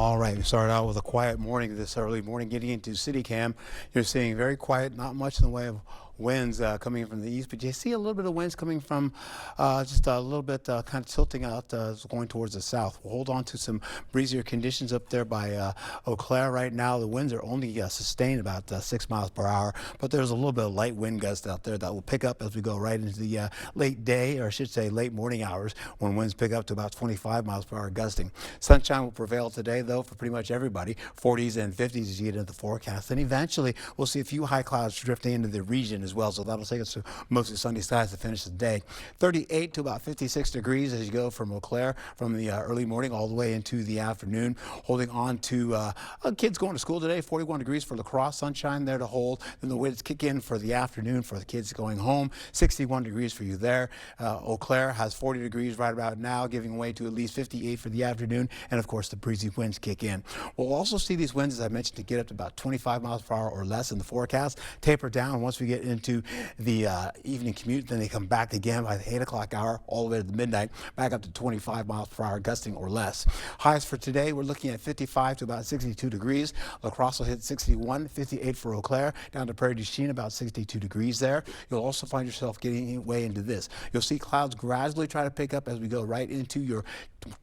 All right, we started out with a quiet morning this early morning getting into CityCam. You're seeing very quiet, not much in the way of winds coming in from the east, but you see a little bit of winds coming from just a little bit kind of tilting out going towards the south. We'll hold on to some breezier conditions up there by Eau Claire right now. The winds are only sustained about 6 miles per hour, but there's a little bit of light wind gust out there that will pick up as we go right into the late day, or I should say late morning hours, when winds pick up to about 25 miles per hour gusting. Sunshine will prevail today, though, for pretty much everybody. 40s and 50s as you get into the forecast. And eventually, we'll see a few high clouds drifting into the region as well, so that'll take us to mostly sunny skies to finish the day. 38 to about 56 degrees as you go from Eau Claire from the early morning all the way into the afternoon. Holding on to kids going to school today. 41 degrees for La Crosse, sunshine there to hold. Then the winds kick in for the afternoon for the kids going home. 61 degrees for you there. Eau Claire has 40 degrees right about now, giving way to at least 58 for the afternoon. And of course, the breezy winds kick in. We'll also see these winds, as I mentioned, to get up to about 25 miles per hour or less in the forecast. Taper down once we get into the evening commute. Then they come back again by the 8 o'clock hour all the way to the midnight, back up to 25 miles per hour gusting or less. Highs for today, we're looking at 55 to about 62 degrees. La Crosse will hit 61, 58 for Eau Claire, down to Prairie du Chien, about 62 degrees there. You'll also find yourself getting way into this. You'll see clouds gradually try to pick up as we go right into your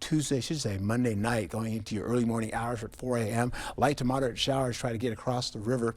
Tuesday, I should say Monday night, going into your early morning hours at 4 a.m. Light to moderate showers try to get across the river.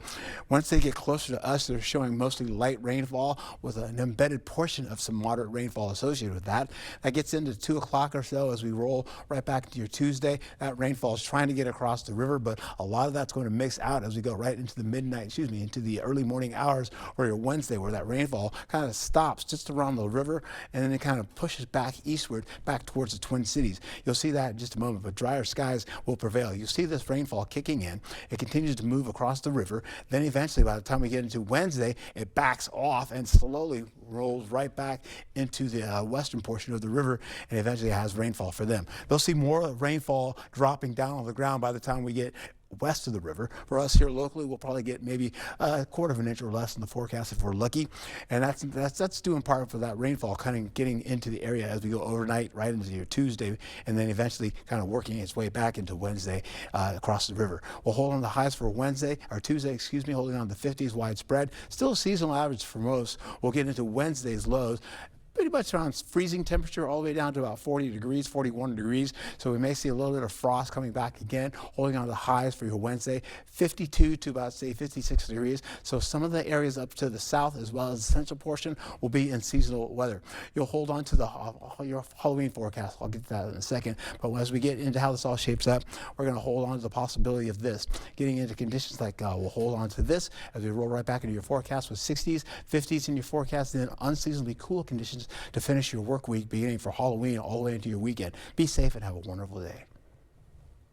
Once they get closer to us, they're showing mostly light rainfall with an embedded portion of some moderate rainfall associated with that. That gets into 2 o'clock or so as we roll right back into your Tuesday. That rainfall is trying to get across the river, but a lot of that's going to mix out as we go right into the into the early morning hours, or your Wednesday, where that rainfall kind of stops just around the river and then it kind of pushes back eastward, back towards the Twin Cities. You'll see that in just a moment, but drier skies will prevail. You'll see this rainfall kicking in. It continues to move across the river. Then eventually, by the time we get into Wednesday, it backs off and slowly rolls right back into the western portion of the river, and eventually has rainfall for them. They'll see more rainfall dropping down on the ground by the time we get west of the river. For us here locally, we'll probably get maybe a quarter of an inch or less in the forecast if we're lucky, and that's due in part for that rainfall kind of getting into the area as we go overnight right into your Tuesday, and then eventually kind of working its way back into Wednesday across the river. We'll hold on the highs for Tuesday, holding on to the 50s widespread. Still a seasonal average for most. We'll get into Wednesday's lows, pretty much around freezing temperature all the way down to about 40 degrees, 41 degrees. So we may see a little bit of frost coming back again, holding on to the highs for your Wednesday, 52 to about, say, 56 degrees. So some of the areas up to the south as well as the central portion will be in seasonal weather. You'll hold on to your Halloween forecast. I'll get to that in a second. But as we get into how this all shapes up, we're going to hold on to the possibility of this. Getting into conditions like we'll hold on to this as we roll right back into your forecast with 60s, 50s in your forecast, and then unseasonably cool conditions to finish your work week beginning for Halloween all the way into your weekend. Be safe and have a wonderful day.